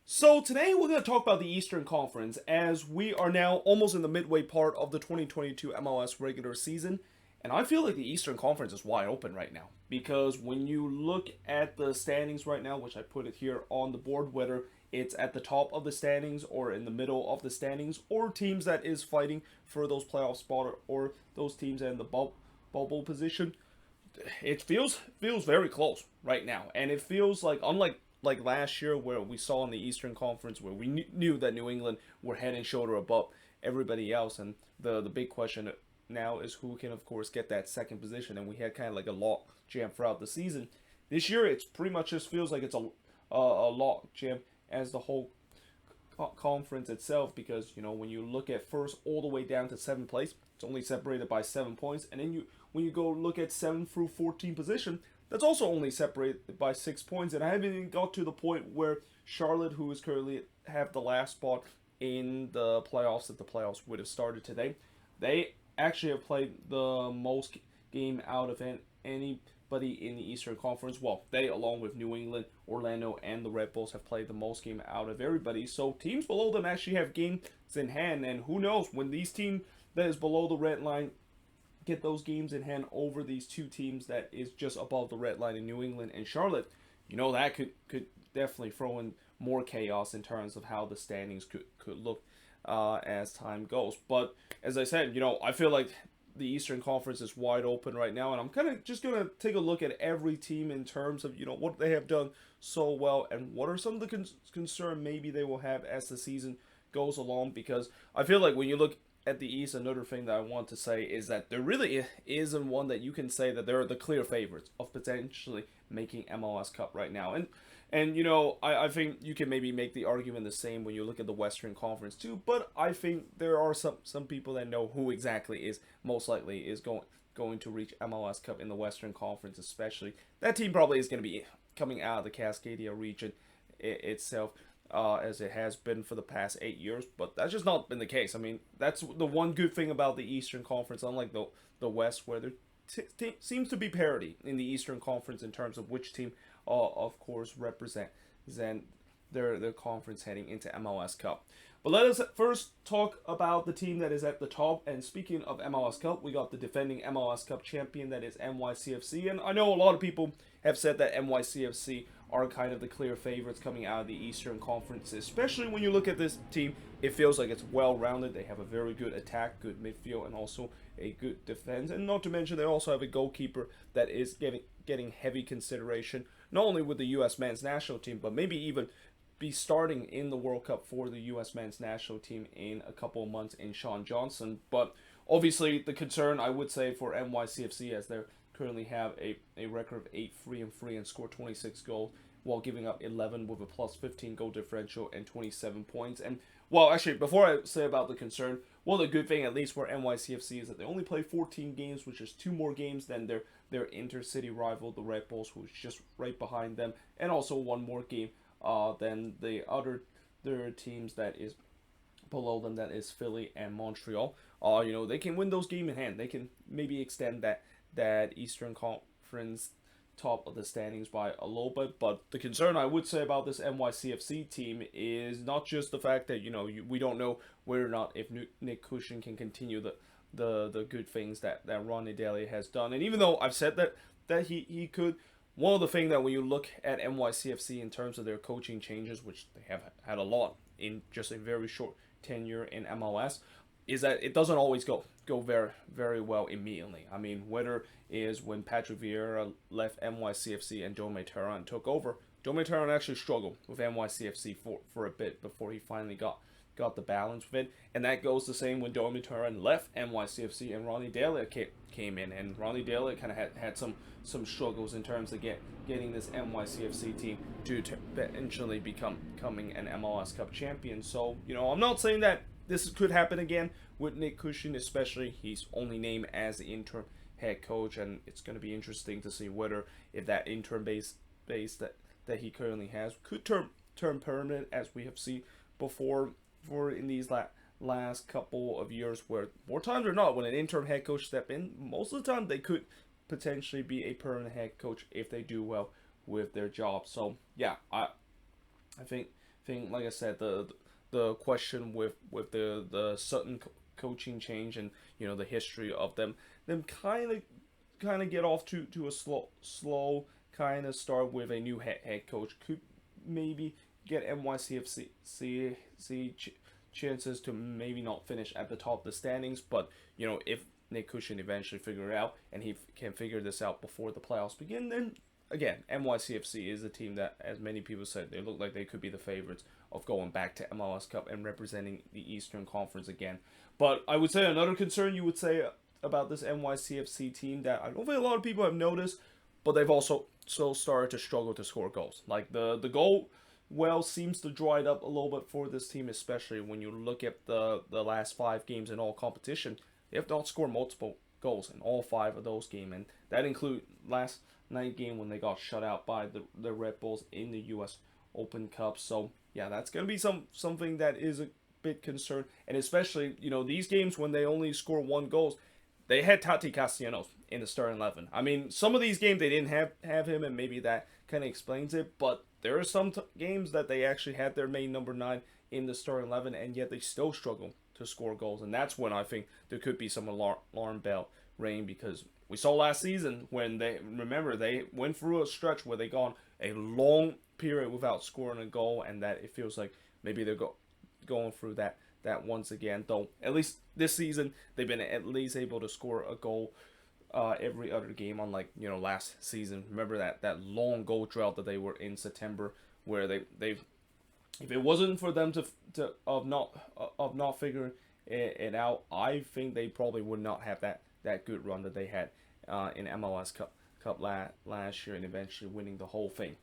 So today we're going to talk about the Eastern Conference as we are now almost in the midway part of the 2022 MLS regular season. And I feel like the Eastern Conference is wide open right now because when you look at the standings right now, which I put it here on the board, whether it's at the top of the standings or in the middle of the standings, or teams that is fighting for those playoff spot or those teams in the bubble position, it feels very close right now, and it feels like unlike last year where we saw in the Eastern Conference where we knew that New England were head and shoulder above everybody else, and the big question now is who can of course get that second position, and we had kind of like a log jam throughout the season. This year, it's pretty much just feels like it's a log jam as the whole conference itself, because when you look at first all the way down to seventh place, it's only separated by 7 points, and then when you go look at 7 through 14 position, that's also only separated by 6 points. And I haven't even got to the point where Charlotte, who is currently have the last spot in the playoffs, if the playoffs would have started today, they actually have played the most game out of anybody in the Eastern Conference. Well, they, along with New England, Orlando, and the Red Bulls, have played the most game out of everybody. So teams below them actually have games in hand, and who knows when these teams that is below the red line get those games in hand over these two teams that is just above the red line in New England and Charlotte, that could definitely throw in more chaos in terms of how the standings could look as time goes. But as I said, I feel like the Eastern Conference is wide open right now, and I'm kind of just gonna take a look at every team in terms of what they have done so well and what are some of the concern maybe they will have as the season goes along. Because I feel like when you look at the East, another thing that I want to say is that there really isn't one that you can say that they're the clear favorites of potentially making MLS Cup right now. And I think you can maybe make the argument the same when you look at the Western Conference too. But I think there are some people that know who exactly is most likely is going to reach MLS Cup in the Western Conference, especially. That team probably is going to be coming out of the Cascadia region itself, as it has been for the past 8 years. But that's just not been the case. I mean, that's the one good thing about the Eastern Conference, unlike the West, where there seems to be parity in the Eastern Conference in terms of which team, of course, represent their conference heading into MLS Cup. But let us first talk about the team that is at the top. And speaking of MLS Cup, we got the defending MLS Cup champion, that is NYCFC. And I know a lot of people have said that NYCFC are kind of the clear favorites coming out of the Eastern Conference, especially when you look at this team. It feels like it's well-rounded. They have a very good attack, good midfield, and also a good defense. And not to mention, they also have a goalkeeper that is getting heavy consideration, not only with the U.S. men's national team, but maybe even be starting in the World Cup for the U.S. men's national team in a couple of months in Sean Johnson. But obviously, the concern, I would say, for NYCFC, as they currently have a record of 8-3-3 and score 26 goals, while giving up 11 with a plus 15 goal differential and 27 points. And, well, actually, before I say about the concern, well, the good thing, at least for NYCFC, is that they only play 14 games, which is 2 more games than their intercity rival, the Red Bulls, who is just right behind them, and also 1 more game than the other teams that is below them, that is Philly and Montreal. They can win those games in hand. They can maybe extend that Eastern Conference top of the standings by a little bit. But the concern I would say about this NYCFC team is not just the fact that we don't know whether or not if Nick Cushion can continue the good things that Ronnie Daly has done. And even though I've said that he could, one of the things that when you look at NYCFC in terms of their coaching changes, which they have had a lot in just a very short tenure in MLS, is that it doesn't always go very, very well immediately. I mean, whether is when Patrick Vieira left NYCFC and Dome Tehran took over. Dome Tehran actually struggled with NYCFC for a bit before he finally got the balance with it. And that goes the same when Dome Tehran left NYCFC and Ronnie Daly came in. And Ronnie Daly kind of had some struggles in terms of getting this NYCFC team to eventually becoming an MLS Cup champion. So, I'm not saying that this could happen again with Nick Cushion, especially he's only named as the interim head coach, and it's going to be interesting to see whether if that interim base that he currently has could turn permanent, as we have seen before for in these last couple of years, where more times or not, when an interim head coach step in, most of the time they could potentially be a permanent head coach if they do well with their job. So yeah, I think think, like I said, the question with the Sutton coaching change and the history of them kind of get off to a slow kind of start with a new head coach could maybe get NYCFC chances to maybe not finish at the top of the standings, but if Nick Cushion eventually figure it out and he can figure this out before the playoffs begin, then again NYCFC is a team that, as many people said, they look like they could be the favorites of going back to MLS Cup and representing the Eastern Conference again. But I would say another concern you would say about this NYCFC team that I don't think a lot of people have noticed, but they've also started to struggle to score goals. Like the goal well seems to dried up a little bit for this team, especially when you look at the last 5 games in all competition. They have not scored multiple goals in all 5 of those games, and that include last night game when they got shut out by the Red Bulls in the U.S. Open Cup. So yeah, that's gonna be something that is a bit concerned, and especially these games when they only score 1 goal, they had Tati Castellanos in the starting 11. I mean, some of these games they didn't have him, and maybe that kind of explains it. But there are some games that they actually had their main number 9 in the starting 11, and yet they still struggle to score goals. And that's when I think there could be some alarm bell ring, because we saw last season when they went through a stretch where they gone a long period without scoring a goal, and that it feels like maybe they're going through that once again. Though at least this season they've been at least able to score a goal every other game, unlike last season. Remember that long goal drought that they were in September, where they if it wasn't for them of not figuring it out, I think they probably would not have that good run that they had in MLS Cup last year, and eventually winning the whole thing.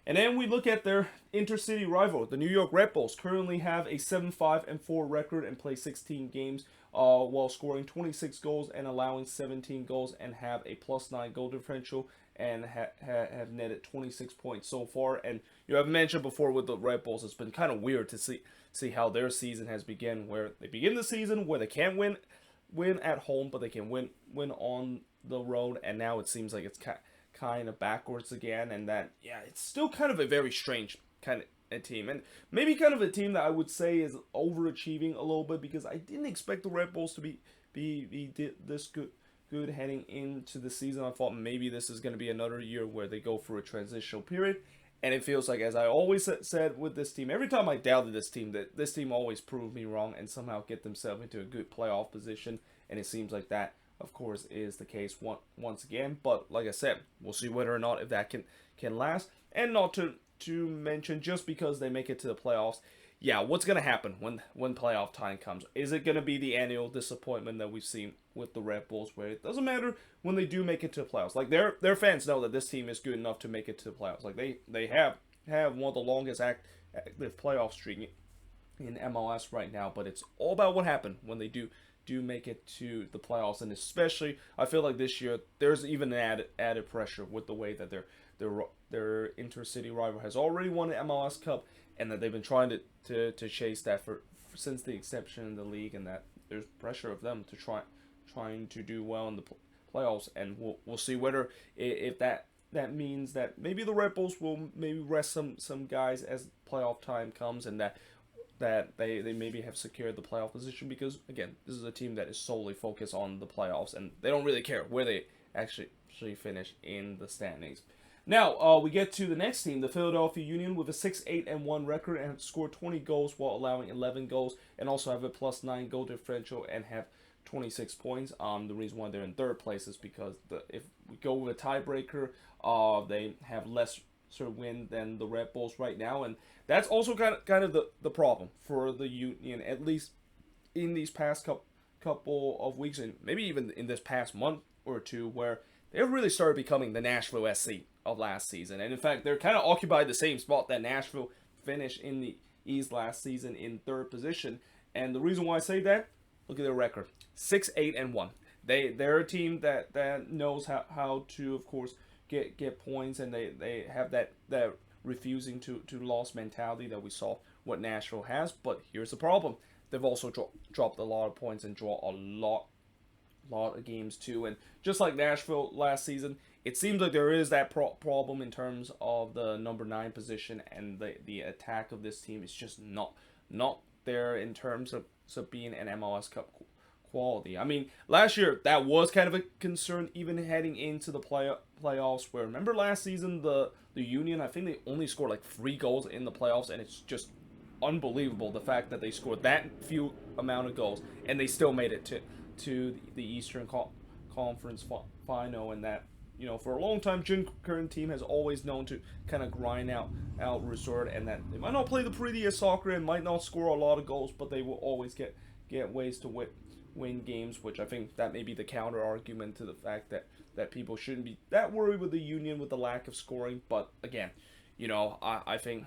And then we look at their intercity rival, the New York Red Bulls. Currently have a 7-5-4 record and play 16 games while scoring 26 goals and allowing 17 goals, and have a +9 goal differential, and have netted 26 points so far. And I've mentioned before with the Red Bulls, it's been kind of weird to see how their season has begun, where they begin the season where they can't win at home, but they can win on the road, and now it seems like it's kind of backwards again, and that it's still kind of a very strange kind of a team, and maybe kind of a team that I would say is overachieving a little bit, because I didn't expect the Red Bulls to be this good heading into the season. I thought maybe this is going to be another year where they go through a transitional period, and it feels like, as I always said with this team, every time I doubted this team, that this team always proved me wrong and somehow get themselves into a good playoff position, and it seems like that, of course, is the case once again. But like I said, we'll see whether or not if that can last. And not to mention, just because they make it to the playoffs, what's going to happen when playoff time comes? Is it going to be the annual disappointment that we've seen with the Red Bulls, where it doesn't matter when they do make it to the playoffs? Like, their fans know that this team is good enough to make it to the playoffs. Like, they have one of the longest active playoff streak in MLS right now, but it's all about what happened when they do make it to the playoffs. And especially, I feel like this year there's even an added pressure with the way that their intercity rival has already won the MLS Cup, and that they've been trying to chase that for since the exception in the league, and that there's pressure of them to trying to do well in the playoffs. And we'll see whether if that means that maybe the Red Bulls will maybe rest some guys as playoff time comes, and that they maybe have secured the playoff position, because again, this is a team that is solely focused on the playoffs, and they don't really care where they actually finish in the standings. Now we get to the next team, the Philadelphia Union, with a 6-8-1 record, and have scored 20 goals while allowing 11 goals, and also have a +9 goal differential and have 26 points. The reason why they're in third place is because if we go with a tiebreaker, they have less win than the Red Bulls right now, and that's also kind of the problem for the Union, at least in these past couple of weeks, and maybe even in this past month or two, where they've really started becoming the Nashville SC of last season. And in fact, they're kind of occupied the same spot that Nashville finished in the East last season, in third position. And the reason why I say that, look at their record, 6-8-1. They're a team that knows how to, of course, get points, and they have that refusing to loss mentality that we saw what Nashville has. But here's the problem: they've also dropped a lot of points and draw a lot of games too. And just like Nashville last season, it seems like there is that problem in terms of the number 9 position, and the attack of this team is just not there in terms of being an MLS Cup quality. I mean, last year that was kind of a concern, even heading into the playoffs. Where remember last season the Union, I think they only scored like 3 goals in the playoffs, and it's just unbelievable the fact that they scored that few amount of goals and they still made it to the Eastern Conference final. And that, for a long time, Jim Curtin team has always known to kind of grind out resort, and that they might not play the prettiest soccer and might not score a lot of goals, but they will always get ways to win games, which I think that may be the counter argument to the fact that people shouldn't be that worried with the Union with the lack of scoring. But again, I think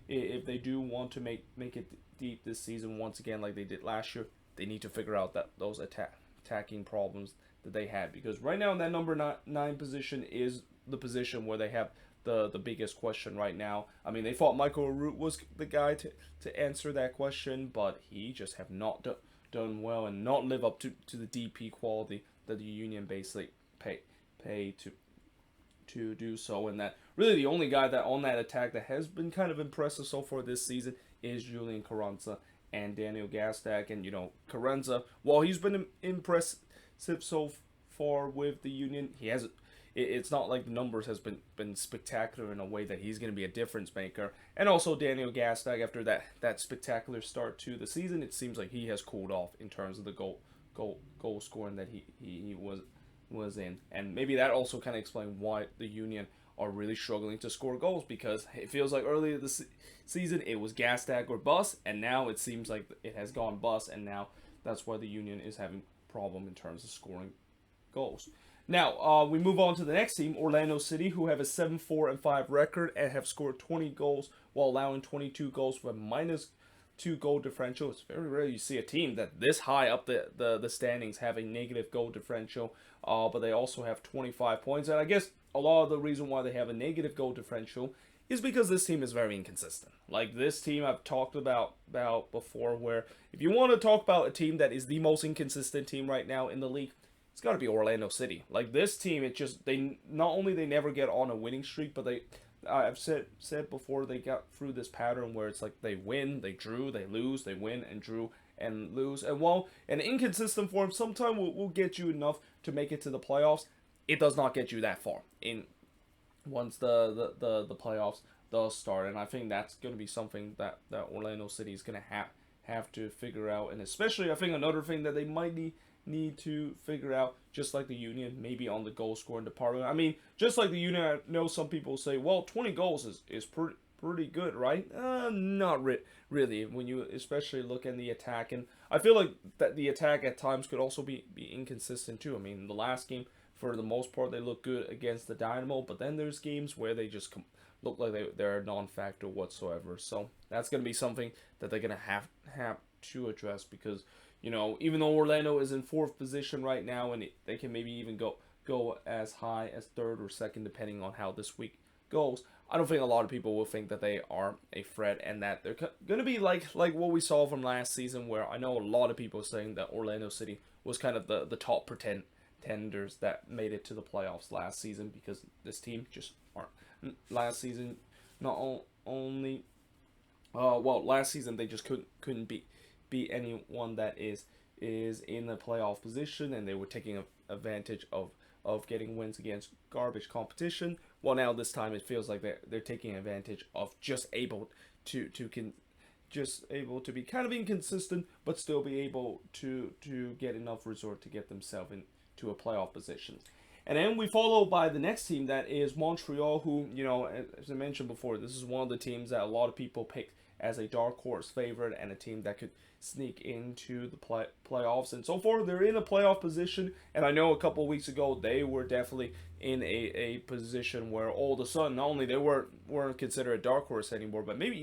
if they do want to make it deep this season once again like they did last year, they need to figure out those attacking problems that they had, because right now in that number 9 position is the position where they have the biggest question right now. I mean, they thought Michael Root was the guy to answer that question, but he just have not done well and not live up to the DP quality that the Union basically pay to do so. And that really the only guy that on that attack that has been kind of impressive so far this season is Julian Carranza and Daniel Gazdag. And Carranza, while he's been impressive so far with the Union, it's not like the numbers has been spectacular in a way that he's going to be a difference maker. And also Daniel Gazdag, after that spectacular start to the season, it seems like he has cooled off in terms of the goal scoring that he was in. And maybe that also kind of explains why the Union are really struggling to score goals, because it feels like earlier this season it was Gazdag or bust, and now it seems like it has gone bust, and now that's why the Union is having problem in terms of scoring goals. Now, we move on to the next team, Orlando City, who have a 7-4-5 record and have scored 20 goals while allowing 22 goals with a -2 goal differential. It's very rare you see a team that this high up the standings have a negative goal differential, but they also have 25 points. And I guess a lot of the reason why they have a negative goal differential is because this team is very inconsistent. Like this team I've talked about before, where if you want to talk about a team that is the most inconsistent team right now in the league, it's got to be Orlando City. Like this team, they not only they never get on a winning streak, but I've said before, they got through this pattern where it's like they win, they drew, they lose, they win and drew and lose. And while an inconsistent form sometimes will get you enough to make it to the playoffs, it does not get you that far once the playoffs does start. And I think that's going to be something that Orlando City is going to have to figure out. And especially, I think another thing that they might need to figure out, just like the Union, maybe on the goal scoring department. I mean, just like the Union, I know some people say, well, 20 goals is pretty good, right? Not really, when you especially look at the attack. And I feel like that the attack at times could also be inconsistent too. I mean, the last game, for the most part, they look good against the Dynamo, but then there's games where they just look like they're a non-factor whatsoever. So that's going to be something that they're going to have to address, because even though Orlando is in 4th position right now, and they can maybe even go as high as 3rd or 2nd depending on how this week goes, I don't think a lot of people will think that they are a threat, and that they're going to be like what we saw from last season, where I know a lot of people saying that Orlando City was kind of the top pretenders that made it to the playoffs last season, because this team just aren't. Last season, not only last season they just couldn't beat anyone that is in the playoff position, and they were taking advantage of getting wins against garbage competition. Well, now this time it feels like they're taking advantage of just able to be kind of inconsistent, but still be able to get enough resort to get themselves into a playoff position. And then we follow by the next team, that is Montreal, who, as I mentioned before, this is one of the teams that a lot of people picked as a dark horse favorite and a team that could sneak into the playoffs. And so far, they're in a playoff position. And I know a couple of weeks ago, they were definitely in a position where all of a sudden, not only they weren't considered a dark horse anymore, but maybe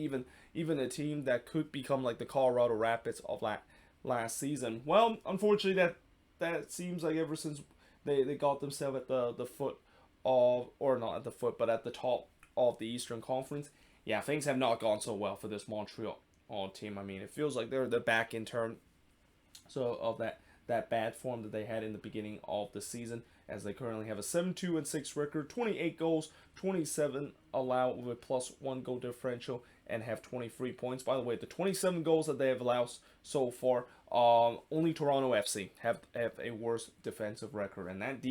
even a team that could become like the Colorado Rapids of last season. Well, unfortunately, that seems like ever since they got themselves at the foot of, or not at the foot, but at the top of the Eastern Conference, yeah, things have not gone so well for this Montreal team. I mean, it feels like they're back in turn of that bad form that they had in the beginning of the season. as they currently have a 7-2-6 record, 28 goals, 27 allowed with a +1 goal differential, and have 23 points. By the way, the 27 goals that they have allowed so far, only Toronto FC have a worse defensive record, and that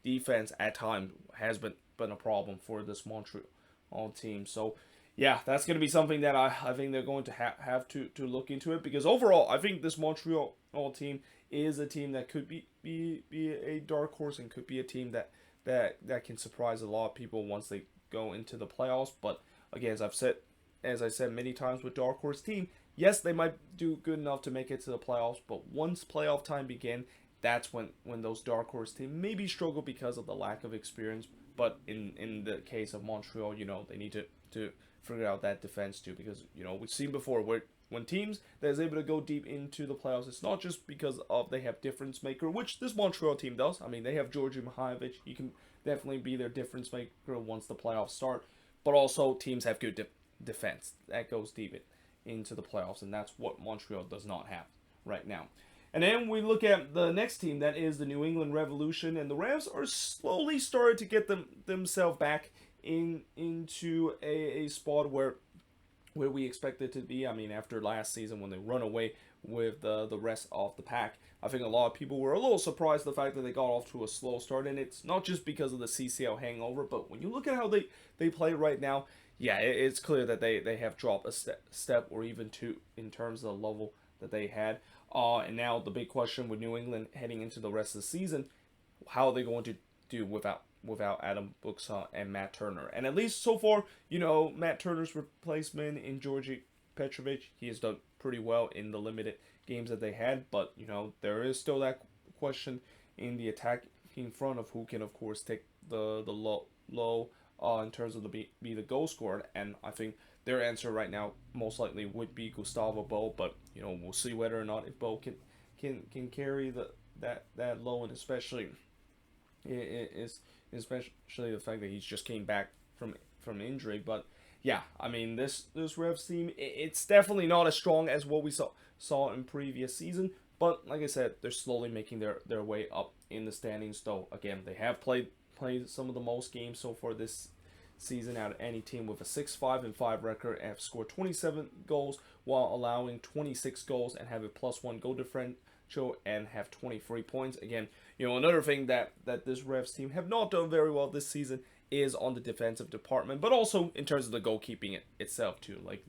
defense at times has been a problem for this Montreal team. So yeah, that's going to be something that I think they're going to have to look into it, because overall I think this Montreal team is a team that could be a dark horse and could be a team that can surprise a lot of people once they go into the playoffs. But again, as I said many times with dark horse team, yes, they might do good enough to make it to the playoffs, but once playoff time begin, that's when those dark horse teams maybe struggle because of the lack of experience. But in the case of Montreal, they need to figure out that defense too, because we've seen before where when teams that is able to go deep into the playoffs, it's not just because of they have difference maker, which this Montreal team does. I mean, they have Georgi Mihailovic. He can definitely be their difference maker once the playoffs start. But also teams have good defense that goes deep into the playoffs, and that's what Montreal does not have right now. And then we look at the next team, that is the New England Revolution, and the Rams are slowly starting to get themselves back into a spot where we expect it to be. I mean, after last season when they run away with the rest of the pack, I think a lot of people were a little surprised the fact that they got off to a slow start, and it's not just because of the CCL hangover, but when you look at how they play right now, yeah, it's clear that they have dropped a step or even two in terms of the level that they had. And now the big question with New England heading into the rest of the season, how are they going to do without Adam Buxa and Matt Turner? And at least so far, Matt Turner's replacement in Georgi Petrovic, he has done pretty well in the limited games that they had. But, there is still that question in the attacking front of who can, of course, take the low in terms of be the goal scorer. And I think their answer right now most likely would be Gustavo Bo, but we'll see whether or not if Bo can carry that low, and especially the fact that he's just came back from injury. But yeah, I mean this Revs team, it's definitely not as strong as what we saw in previous season, but like I said, they're slowly making their way up in the standings. Though again, they have played some of the most games so far this season out of any team, with a 6-5-5 record, and have scored 27 goals while allowing 26 goals and have a +1 goal differential and have 23 points. Again, another thing that this Revs team have not done very well this season is on the defensive department, but also in terms of the goalkeeping itself too. Like,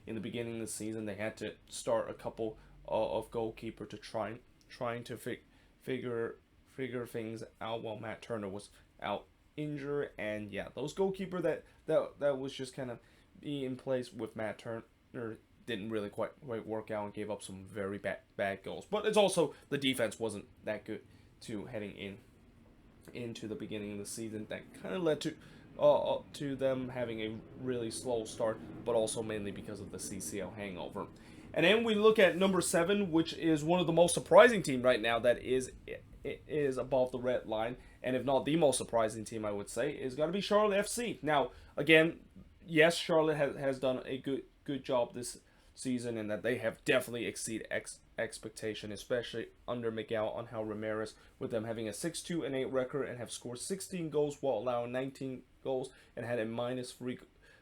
in the beginning of the season, they had to start a couple of goalkeeper to trying to figure things out while Matt Turner was out injured. And yeah, those goalkeeper that was just kind of be in place with Matt Turner didn't really quite work out and gave up some very bad goals. But it's also the defense wasn't that good to heading into the beginning of the season. That kind of led to them having a really slow start, but also mainly because of the CCL hangover. And then we look at number 7, which is one of the most surprising team right now that is above the red line, and if not the most surprising team, I would say, is going to be Charlotte FC. Now, again, yes, Charlotte has done a good job this season, and that they have definitely exceeded expectation, especially under Miguel Angel Ramirez, with them having a 6-2-8 record and have scored 16 goals while allowing 19 goals and had a -3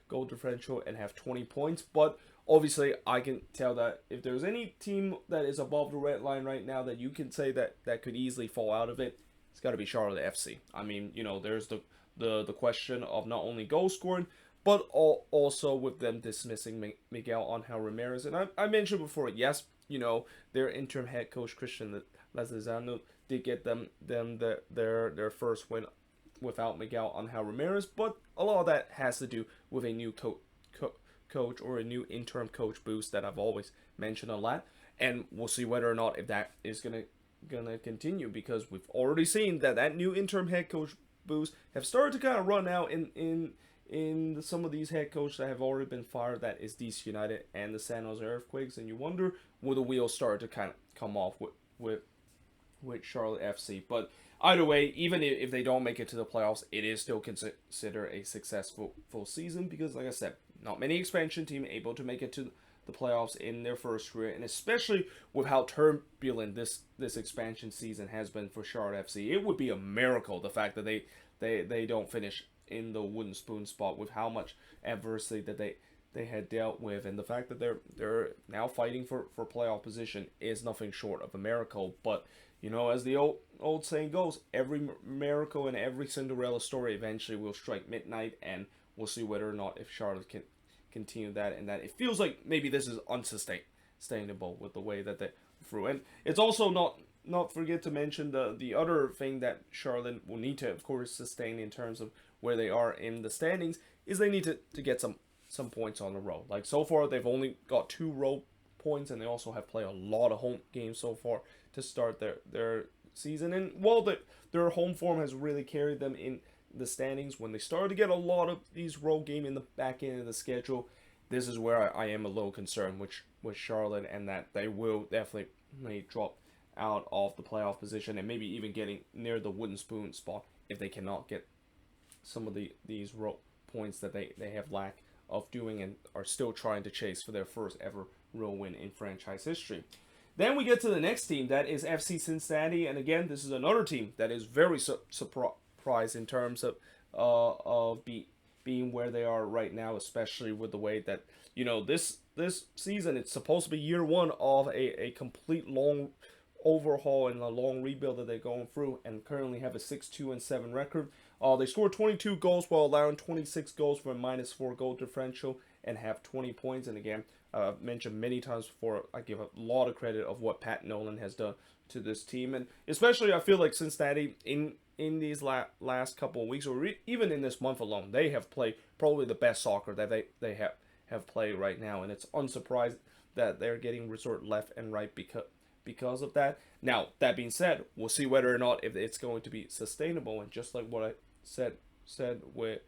goal differential and have 20 points. But obviously, I can tell that if there's any team that is above the red line right now that you can say that could easily fall out of it, it's got to be Charlotte FC. I mean, there's the question of not only goal scoring, but also with them dismissing Miguel Angel Ramirez. And I mentioned before, yes, their interim head coach Christian Lezano did get them their first win without Miguel Angel Ramirez, but a lot of that has to do with a new coach or a new interim coach boost that I've always mentioned a lot, and we'll see whether or not if that is gonna continue, because we've already seen that new interim head coach boost have started to kind of run out in some of these head coaches that have already been fired. That is DC United and the San Jose Earthquakes, and you wonder will the wheels start to kind of come off with Charlotte FC. But either way, even if they don't make it to the playoffs, it is still considered a successful full season, because like I said, not many expansion team able to make it to the playoffs in their first career, and especially with how turbulent this expansion season has been for Charlotte FC. It would be a miracle the fact that they don't finish in the wooden spoon spot with how much adversity that they had dealt with, and the fact that they're now fighting for playoff position is nothing short of a miracle. But as the old saying goes, every miracle and every Cinderella story eventually will strike midnight, and we'll see whether or not if Charlotte can continue that, and that it feels like maybe this is unsustainable with the way that they through. And it's also not forget to mention the other thing that Charlotte will need to, of course, sustain in terms of where they are in the standings is they need to get some points on the road. Like so far, they've only got 2 road points, and they also have played a lot of home games so far to start their season. And while their home form has really carried them in the standings, when they started to get a lot of these road games in the back end of the schedule, this is where I am a little concerned with Charlotte, and that they will definitely drop out of the playoff position and maybe even getting near the wooden spoon spot if they cannot get some of these road points that they have lack of doing and are still trying to chase for their first ever real win in franchise history. Then we get to the next team, that is FC Cincinnati, and again, this is another team that is very surprised in terms of being where they are right now, especially with the way that this season it's supposed to be year one of a complete long overhaul and a long rebuild that they're going through, and currently have a 6-2-7 record. They scored 22 goals while allowing 26 goals for a -4 goal differential and have 20 points. And again, I've mentioned many times before, I give a lot of credit of what Pat Nolan has done to this team, and especially I feel like Cincinnati in these last couple of weeks, or even in this month alone, they have played probably the best soccer that they have played right now, and it's unsurprised that they're getting resort left and right because of that. Now, that being said, we'll see whether or not if it's going to be sustainable, and just like what I said with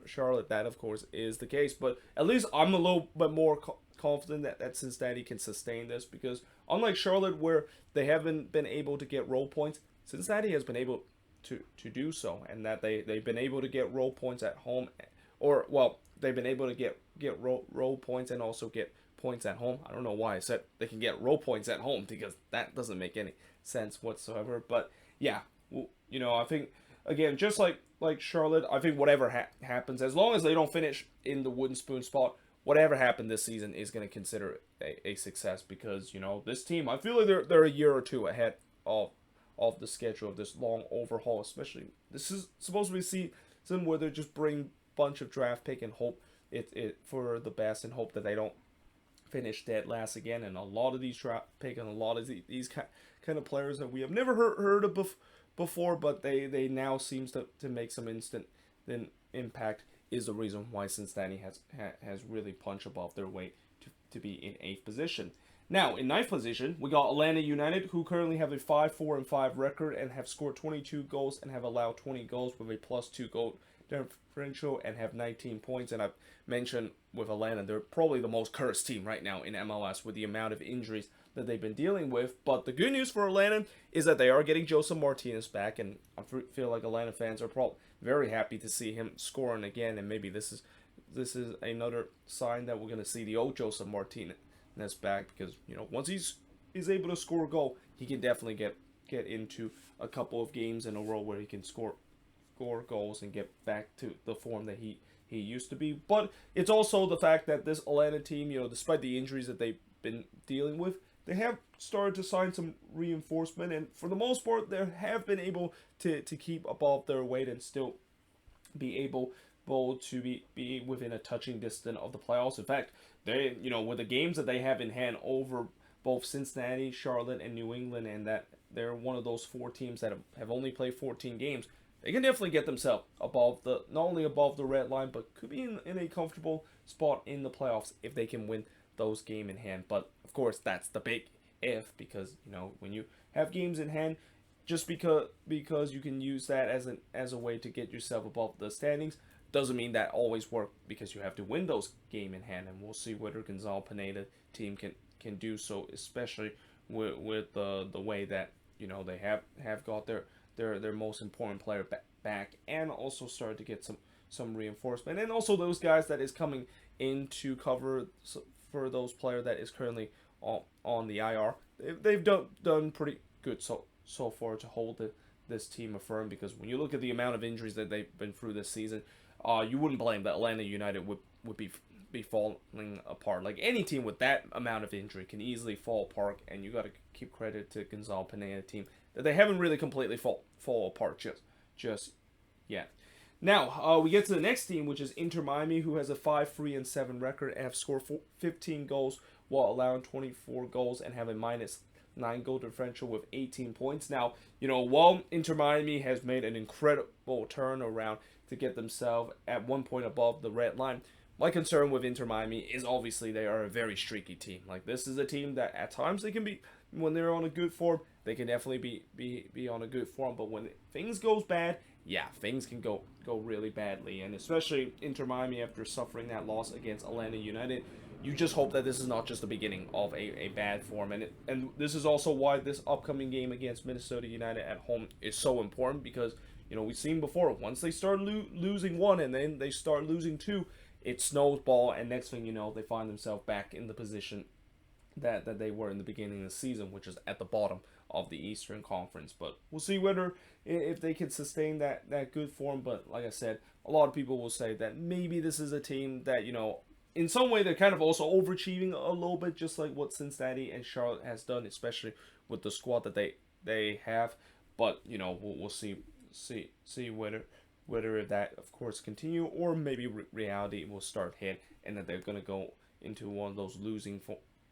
Charlotte, that of course is the case. But at least I'm a little bit more confident that Cincinnati can sustain this, because unlike Charlotte, where they haven't been able to get roll points, Cincinnati has been able to do so, and that they've been able to get roll points at home, or well, they've been able to get roll points and also get points at home. I don't know why I said they can get roll points at home, because that doesn't make any sense whatsoever. But yeah, I think again, just like Charlotte, I think whatever happens, as long as they don't finish in the wooden spoon spot, whatever happened this season is going to consider it a success, because this team, I feel like they're a year or two ahead of the schedule of this long overhaul. Especially this is supposed to be a season where they just bring bunch of draft pick and hope it for the best, and hope that they don't finish dead last again. And a lot of these draft pick and a lot of these kind of players that we have never heard of before, but they now seems to make some instant impact, is the reason why Cincinnati has really punched above their weight to be in 8th position. Now, in 9th position, we got Atlanta United, who currently have a 5-4-5 record and have scored 22 goals and have allowed 20 goals with a +2 goal differential and have 19 points. And I've mentioned with Atlanta, they're probably the most cursed team right now in MLS with the amount of injuries that they've been dealing with. But the good news for Atlanta is that they are getting Joseph Martinez back, and I feel like Atlanta fans are probably very happy to see him scoring again. And maybe this is another sign that we're going to see the old Joseph Martinez back, because once he's able to score a goal, he can definitely get into a couple of games in a row where he can score goals and get back to the form that he used to be. But it's also the fact that this Atlanta team, despite the injuries that they've been dealing with, they have started to sign some reinforcement, and for the most part, they have been able to keep above their weight and still be able to be within a touching distance of the playoffs. In fact, they, with the games that they have in hand over both Cincinnati, Charlotte, and New England, and that they're one of those 4 teams that have only played 14 games, they can definitely get themselves above not only above the red line, but could be in a comfortable spot in the playoffs if they can win those games in hand. But of course, that's the big if, because when you have games in hand, just because you can use that as a way to get yourself above the standings, doesn't mean that always work, because you have to win those game in hand. And we'll see whether Gonzalo Pineda team can do so, especially with the way that they have got their most important player back, and also started to get some reinforcement, and also those guys that is coming in to cover for those player that is currently on the IR. They've done pretty good so far to hold this team firm, because when you look at the amount of injuries that they've been through this season, you wouldn't blame that Atlanta United would be falling apart. Like, any team with that amount of injury can easily fall apart, and you got to keep credit to Gonzalo Pineda team that they haven't really completely fall apart just yet. Now, we get to the next team, which is Inter Miami, who has a 5-3-7 record and have scored 15 goals while allowing 24 goals and have a -9 goal differential with 18 points. Now, while Inter Miami has made an incredible turnaround to get themselves at 1 point above the red line, my concern with Inter Miami is obviously they are a very streaky team. Like, this is a team that at times they can be, when they're on a good form, they can definitely be on a good form. But when things goes bad, yeah, things can go really badly. And especially Inter Miami, after suffering that loss against Atlanta United, you just hope that this is not just the beginning of a bad form. And this is also why this upcoming game against Minnesota United at home is so important, because we've seen before, once they start losing one and then they start losing two, it snowball, and next thing you know, they find themselves back in the position that they were in the beginning of the season, which is at the bottom of the Eastern Conference. But we'll see whether if they can sustain that good form. But like I said, a lot of people will say that maybe this is a team that, in some way they're kind of also overachieving a little bit, just like what Cincinnati and Charlotte has done, especially with the squad that they have. But we'll see whether that, of course, continue, or maybe reality will start hit, and that they're going to go into one of those losing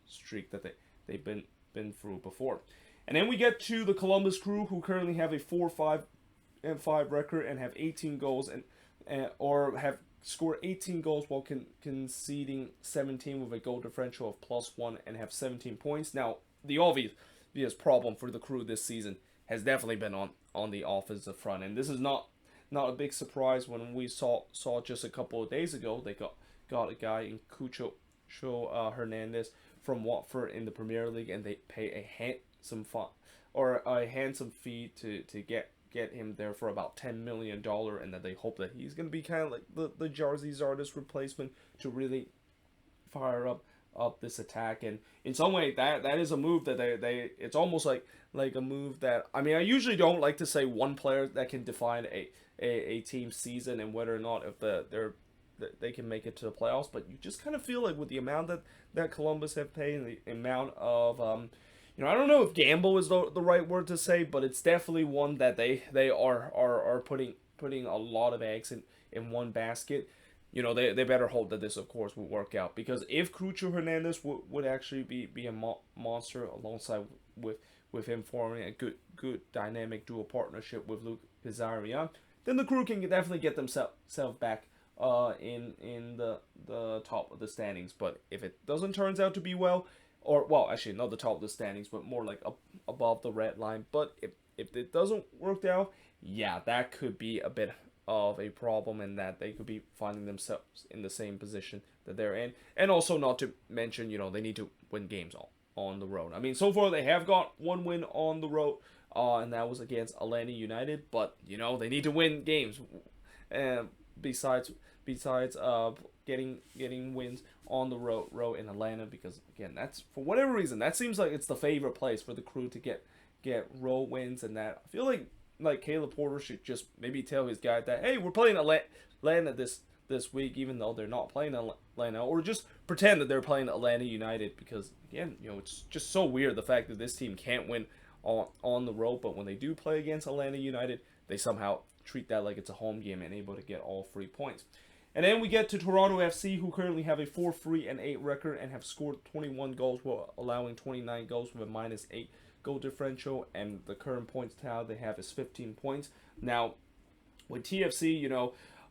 streak that they've been through before. And then we get to the Columbus Crew, who currently have a 4-5-5 record and have 18 goals or have scored 18 goals while conceding 17 with a goal differential of +1 and have 17 points. Now, the obvious problem for the Crew this season has definitely been on the offensive front, and this is not a big surprise when we saw just a couple of days ago they got a guy in Cucho Hernandez from Watford in the Premier League, and they pay a handsome fee to get him there for about $10 million, and that they hope that he's going to be kind of like the Jarzy Zardes replacement to really fire up this attack. And in some way that is a move that they it's almost like a move that, I mean, I usually don't like to say one player that can define a team's season and whether or not if they can make it to the playoffs, but you just kind of feel like with the amount that Columbus have paid and the amount of I don't know if gamble is the right word to say, but it's definitely one that they are putting a lot of eggs in one basket. They better hope that this, of course, will work out, because if Cucho Hernandez would actually be a monster alongside with him forming a good dynamic dual partnership with Luke Pizarro, then the Crew can definitely get themselves back in the top of the standings. But if it doesn't turn out to be actually not the top of the standings, but more like above the red line. But if it doesn't work out, yeah, that could be a bit of a problem, and that they could be finding themselves in the same position that they're in. And also, not to mention, they need to win games on the road. I mean, so far they have got one win on the road, and that was against Atlanta United. But they need to win games. Besides getting wins on the road in Atlanta, because again, that's, for whatever reason, that seems like it's the favorite place for the Crew to get road wins. And that I feel like Caleb Porter should just maybe tell his guy that, hey, we're playing Atlanta this week, even though they're not playing Atlanta, or just pretend that they're playing Atlanta United, because again, it's just so weird the fact that this team can't win on the road, but when they do play against Atlanta United, they somehow treat that like it's a home game and able to get all 3 points. And then we get to Toronto FC, who currently have a 4-3-8 record and have scored 21 goals while allowing 29 goals with a -8 goal differential, and the current points tally they have is 15 points. Now, with TFC,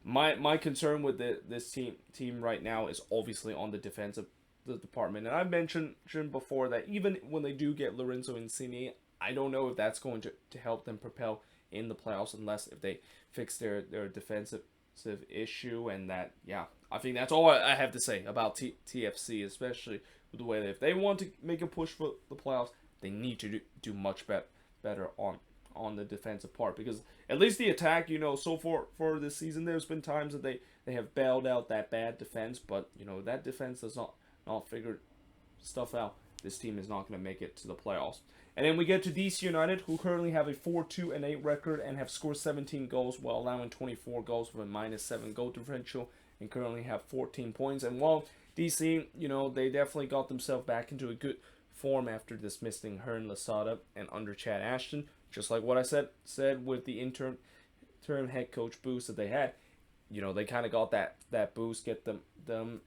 my concern with this team right now is obviously on the defensive department. And I've mentioned before that even when they do get Lorenzo Insigne, I don't know if that's going to help them propel in the playoffs, unless if they fix their defensive issue. And that, yeah, I think that's all I have to say about TFC, especially with the way that if they want to make a push for the playoffs, they need to do much better on on the defensive part, because at least the attack, so far for this season, there's been times that they have bailed out that bad defense, but that defense does not figure stuff out. This team is not going to make it to the playoffs. And then we get to DC United, who currently have a 4-2-8 record and have scored 17 goals while allowing 24 goals with a -7 goal differential, and currently have 14 points. And while DC, they definitely got themselves back into a good form after dismissing Hearn Losada and under Chad Ashton, just like what I said with the interim head coach boost that they had. They kind of got that boost, get them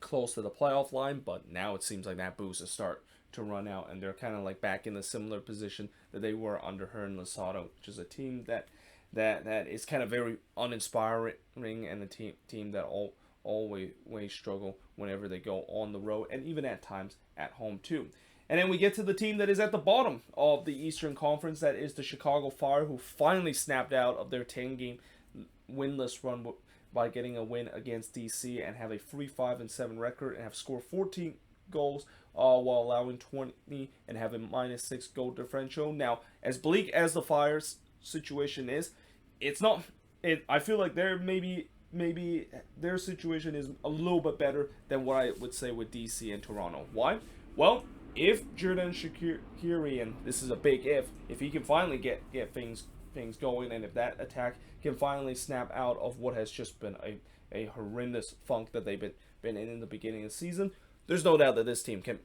close to the playoff line, but now it seems like that boost is start to run out, and they're kind of like back in the similar position that they were under Hearn Losada, which is a team that is kind of very uninspiring, and a team that always struggle whenever they go on the road, and even at times at home too. And then we get to the team that is at the bottom of the Eastern Conference, that is the Chicago Fire, who finally snapped out of their 10-game winless run by getting a win against DC, and have a 3-5-7 record, and have scored 14 goals while allowing 20 and have a -6 goal differential. Now, as bleak as the Fire's situation is, it's not. I feel like maybe their situation is a little bit better than what I would say with DC and Toronto. Why? Well, if Xherdan Shaqiri, and this is a big if he can finally get things going, and if that attack can finally snap out of what has just been a horrendous funk that they've been in the beginning of the season, there's no doubt that this team can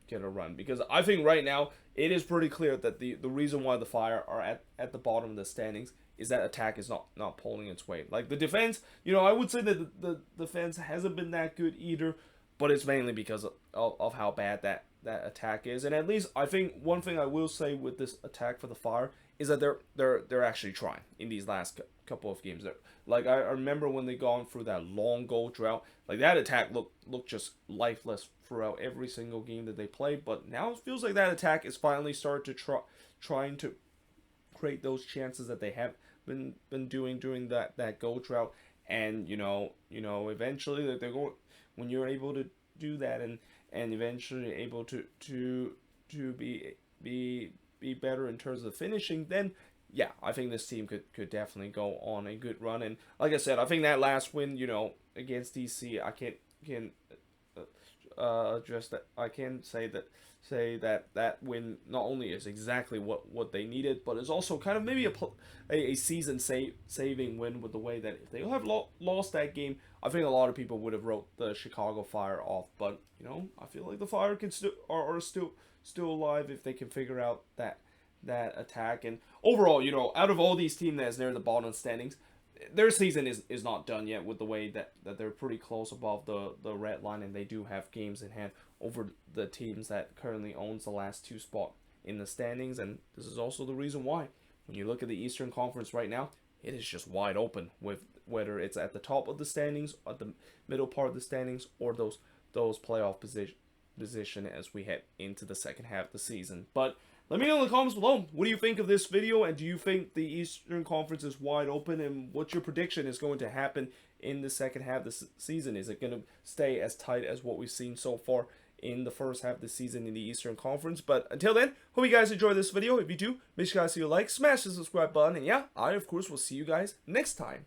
get a run. Because I think right now it is pretty clear that the reason why the Fire are at the bottom of the standings is that attack is not pulling its weight. Like the defense, I would say that the defense hasn't been that good either, but it's mainly because of how bad that attack is. And at least I think one thing I will say with this attack for the Fire is that they're actually trying in these last couple of games. Like I remember when they gone through that long goal drought, like that attack looked just lifeless throughout every single game that they played. But now it feels like that attack is finally started to trying to create those chances that they have been doing during that goal drought. And eventually that they're going, when you're able to do that and eventually able to be better in terms of finishing, then yeah, I think this team could definitely go on a good run. And like I said, I think that last win, against DC, I can't address that. I can say that win not only is exactly what they needed, but is also kind of maybe a season saving win, with the way that if they have lost that game, I think a lot of people would have wrote the Chicago Fire off. But I feel like the Fire can are still alive if they can figure out that attack. And overall, out of all these teams that's near the bottom standings, their season is not done yet, with the way that they're pretty close above the red line, and they do have games in hand over the teams that currently owns the last 2 spot in the standings. And this is also the reason why, when you look at the Eastern Conference right now, it is just wide open, with whether it's at the top of the standings, at the middle part of the standings, or those playoff position as we head into the second half of the season. But let me know in the comments below, what do you think of this video, and do you think the Eastern Conference is wide open, and what's your prediction is going to happen in the second half of the season? Is it going to stay as tight as what we've seen so far in the first half of the season in the Eastern Conference? But until then, hope you guys enjoyed this video. If you do, make sure you guys leave a like, smash the subscribe button, and yeah, I of course will see you guys next time.